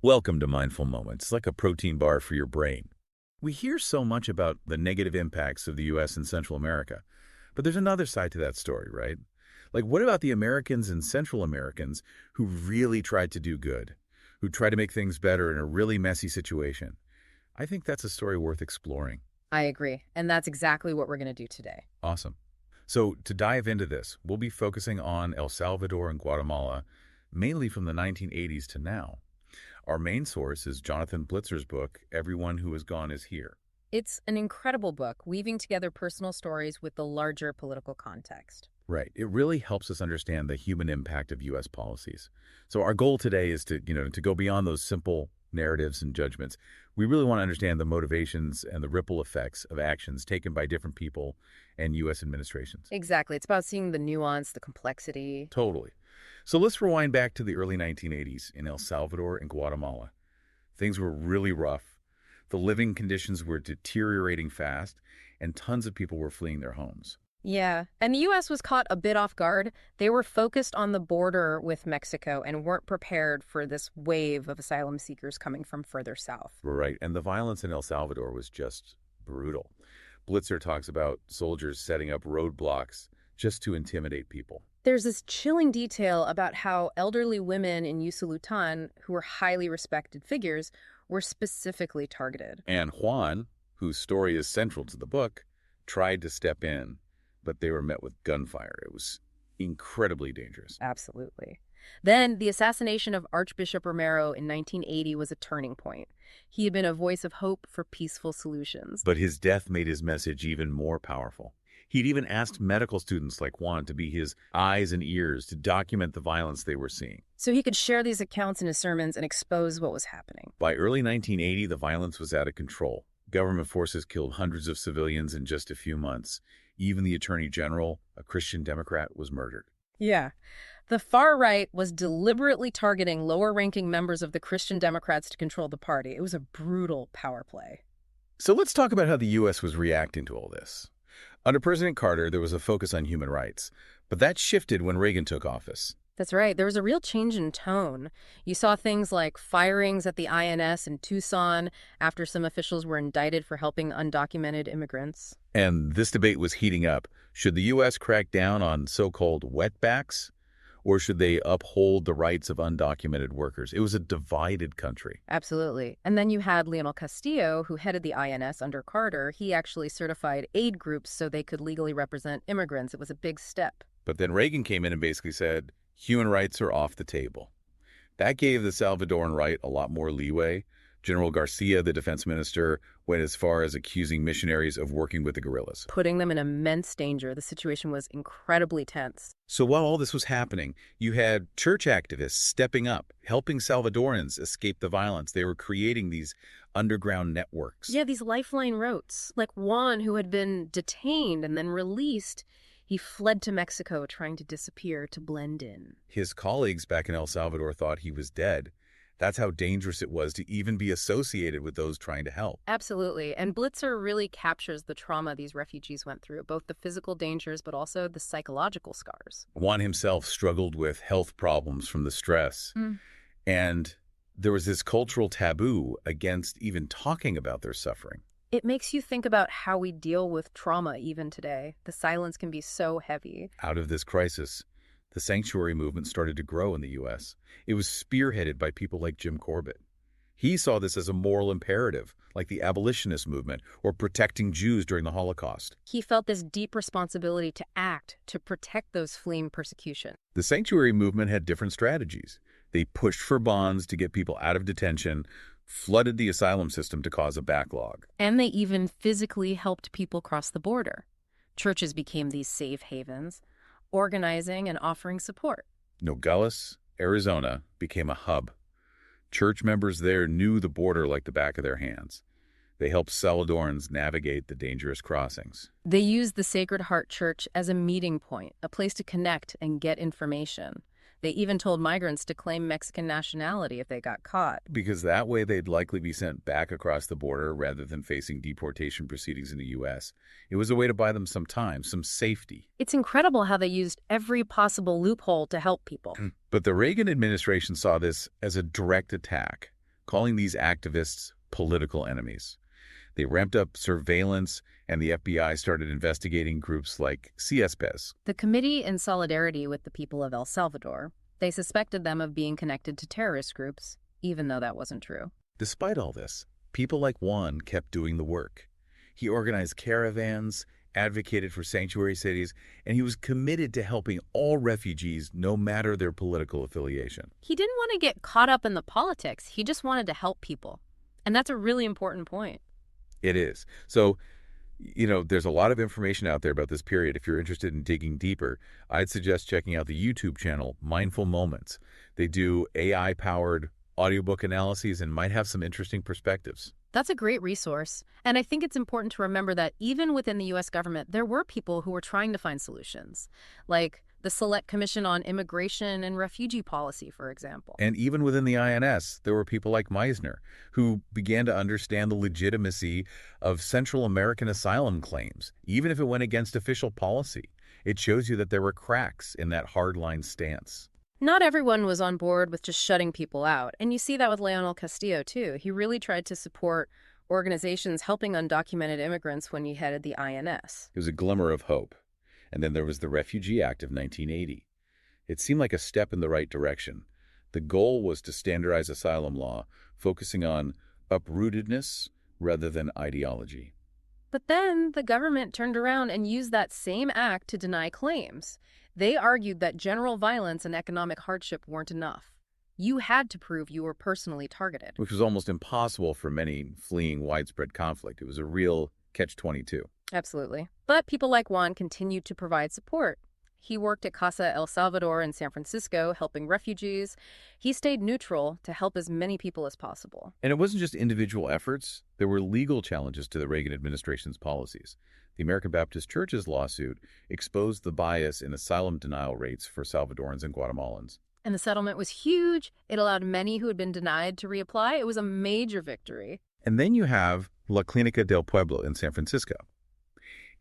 Welcome to Mindful Moments, like a protein bar for your brain. We hear so much about the negative impacts of the U.S. and Central America, but there's another side to that story, right? Like, what about the Americans and Central Americans who really tried to do good, who tried to make things better in a really messy situation? I think that's a story worth exploring. I agree. And that's exactly what we're going to do today. Awesome. So, to dive into this, we'll be focusing on El Salvador and Guatemala, mainly from the 1980s to now. Our main source is Jonathan Blitzer's book, Everyone Who Has Gone Is Here. It's an incredible book, weaving together personal stories with the larger political context. Right. It really helps us understand the human impact of U.S. policies. So our goal today is to go beyond those simple narratives and judgments. We really want to understand the motivations and the ripple effects of actions taken by different people and U.S. administrations. Exactly. It's about seeing the nuance, the complexity. Totally. So let's rewind back to the early 1980s in El Salvador and Guatemala. Things were really rough. The living conditions were deteriorating fast, and tons of people were fleeing their homes. Yeah. And the U.S. was caught a bit off guard. They were focused on the border with Mexico and weren't prepared for this wave of asylum seekers coming from further south. Right, and the violence in El Salvador was just brutal. Blitzer talks about soldiers setting up roadblocks just to intimidate people. There's this chilling detail about how elderly women in Usulután, who were highly respected figures, were specifically targeted. And Juan, whose story is central to the book, tried to step in, but they were met with gunfire. It was incredibly dangerous. Absolutely. Then, the assassination of Archbishop Romero in 1980 was a turning point. He had been a voice of hope for peaceful solutions. But his death made his message even more powerful. He'd even asked medical students like Juan to be his eyes and ears to document the violence they were seeing. So he could share these accounts in his sermons and expose what was happening. By early 1980, the violence was out of control. Government forces killed hundreds of civilians in just a few months. Even the attorney general, a Christian Democrat, was murdered. Yeah. The far right was deliberately targeting lower-ranking members of the Christian Democrats to control the party. It was a brutal power play. So let's talk about how the U.S. was reacting to all this. Under President Carter, there was a focus on human rights, but that shifted when Reagan took office. That's right. There was a real change in tone. You saw things like firings at the INS in Tucson after some officials were indicted for helping undocumented immigrants. And this debate was heating up. Should the U.S. crack down on so-called wetbacks, or should they uphold the rights of undocumented workers? It was a divided country. Absolutely. And then you had Leonel Castillo, who headed the INS under Carter. He actually certified aid groups so they could legally represent immigrants. It was a big step. But then Reagan came in and basically said, human rights are off the table. That gave the Salvadoran right a lot more leeway. General Garcia, the defense minister, went as far as accusing missionaries of working with the guerrillas, putting them in immense danger. The situation was incredibly tense. So while all this was happening, you had church activists stepping up, helping Salvadorans escape the violence. They were creating these underground networks. Yeah, these lifeline routes. Like Juan, who had been detained and then released, he fled to Mexico trying to disappear, to blend in. His colleagues back in El Salvador thought he was dead. That's how dangerous it was to even be associated with those trying to help. Absolutely. And Blitzer really captures the trauma these refugees went through, both the physical dangers but also the psychological scars. Juan himself struggled with health problems from the stress. And there was this cultural taboo against even talking about their suffering. It makes you think about how we deal with trauma even today. The silence can be so heavy. Out of this crisis, the sanctuary movement started to grow in the U.S. It was spearheaded by people like Jim Corbett. He saw this as a moral imperative, like the abolitionist movement or protecting Jews during the Holocaust. He felt this deep responsibility to act, to protect those fleeing persecution. The sanctuary movement had different strategies. They pushed for bonds to get people out of detention, flooded the asylum system to cause a backlog. And they even physically helped people cross the border. Churches became these safe havens, organizing and offering support. Nogales, Arizona, became a hub. Church members there knew the border like the back of their hands. They helped Salvadorans navigate the dangerous crossings. They used the Sacred Heart Church as a meeting point, a place to connect and get information. They even told migrants to claim Mexican nationality if they got caught. Because that way they'd likely be sent back across the border rather than facing deportation proceedings in the U.S. It was a way to buy them some time, some safety. It's incredible how they used every possible loophole to help people. But the Reagan administration saw this as a direct attack. calling these activists political enemies. They ramped up surveillance, and the FBI started investigating groups like CSPES. The Committee in Solidarity with the People of El Salvador, they suspected them of being connected to terrorist groups, even though that wasn't true. Despite all this, people like Juan kept doing the work. He organized caravans, advocated for sanctuary cities, and he was committed to helping all refugees, no matter their political affiliation. He didn't want to get caught up in the politics. He just wanted to help people. And that's a really important point. It is. So, there's a lot of information out there about this period. If you're interested in digging deeper, I'd suggest checking out the YouTube channel, Mindful Moments. They do AI-powered audiobook analyses and might have some interesting perspectives. That's a great resource. And I think it's important to remember that even within the U.S. government, there were people who were trying to find solutions, like the Select Commission on Immigration and Refugee Policy, for example. And even within the INS, there were people like Meisner who began to understand the legitimacy of Central American asylum claims, even if it went against official policy. It shows you that there were cracks in that hardline stance. Not everyone was on board with just shutting people out, and you see that with Leonel Castillo, too. He really tried to support organizations helping undocumented immigrants when he headed the INS. It was a glimmer of hope. And then there was the Refugee Act of 1980. It seemed like a step in the right direction. The goal was to standardize asylum law, focusing on uprootedness rather than ideology. But then the government turned around and used that same act to deny claims. They argued that general violence and economic hardship weren't enough. You had to prove you were personally targeted. Which was almost impossible for many fleeing widespread conflict. It was a real catch-22. Absolutely. But people like Juan continued to provide support. He worked at Casa El Salvador in San Francisco, helping refugees. He stayed neutral to help as many people as possible. And it wasn't just individual efforts. There were legal challenges to the Reagan administration's policies. The American Baptist Church's lawsuit exposed the bias in asylum denial rates for Salvadorans and Guatemalans. And the settlement was huge. It allowed many who had been denied to reapply. It was a major victory. And then you have La Clínica del Pueblo in San Francisco.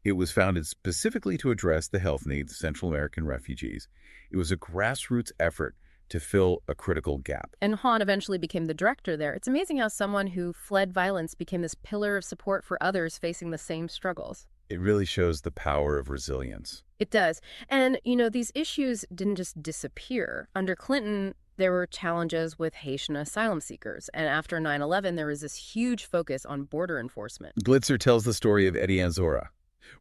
It was founded specifically to address the health needs of Central American refugees. It was a grassroots effort to fill a critical gap. And Juan eventually became the director there. It's amazing how someone who fled violence became this pillar of support for others facing the same struggles. It really shows the power of resilience. It does. And, these issues didn't just disappear. Under Clinton, there were challenges with Haitian asylum seekers. And after 9/11, there was this huge focus on border enforcement. Blitzer tells the story of Eddie Anzora,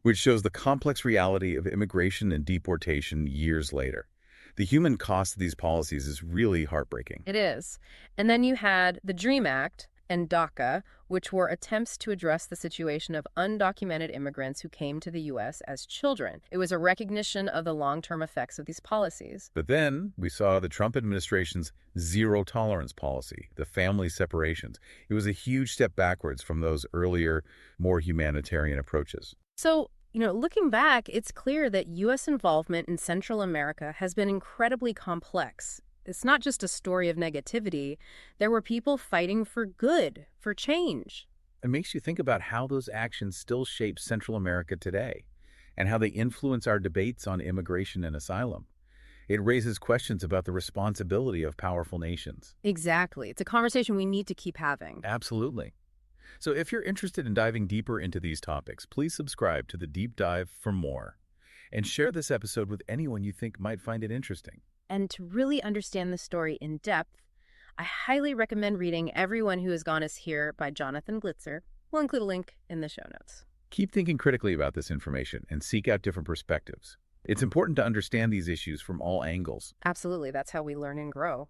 which shows the complex reality of immigration and deportation years later. The human cost of these policies is really heartbreaking. It is. And then you had the DREAM Act and DACA, which were attempts to address the situation of undocumented immigrants who came to the U.S. as children. It was a recognition of the long-term effects of these policies. But then we saw the Trump administration's zero tolerance policy, the family separations. It was a huge step backwards from those earlier, more humanitarian approaches. So, looking back, it's clear that U.S. involvement in Central America has been incredibly complex. It's not just a story of negativity. There were people fighting for good, for change. It makes you think about how those actions still shape Central America today and how they influence our debates on immigration and asylum. It raises questions about the responsibility of powerful nations. Exactly. It's a conversation we need to keep having. Absolutely. So if you're interested in diving deeper into these topics, please subscribe to The Deep Dive for more. And share this episode with anyone you think might find it interesting. And to really understand the story in depth, I highly recommend reading Everyone Who Has Gone Is Here by Jonathan Blitzer. We'll include a link in the show notes. Keep thinking critically about this information and seek out different perspectives. It's important to understand these issues from all angles. Absolutely. That's how we learn and grow.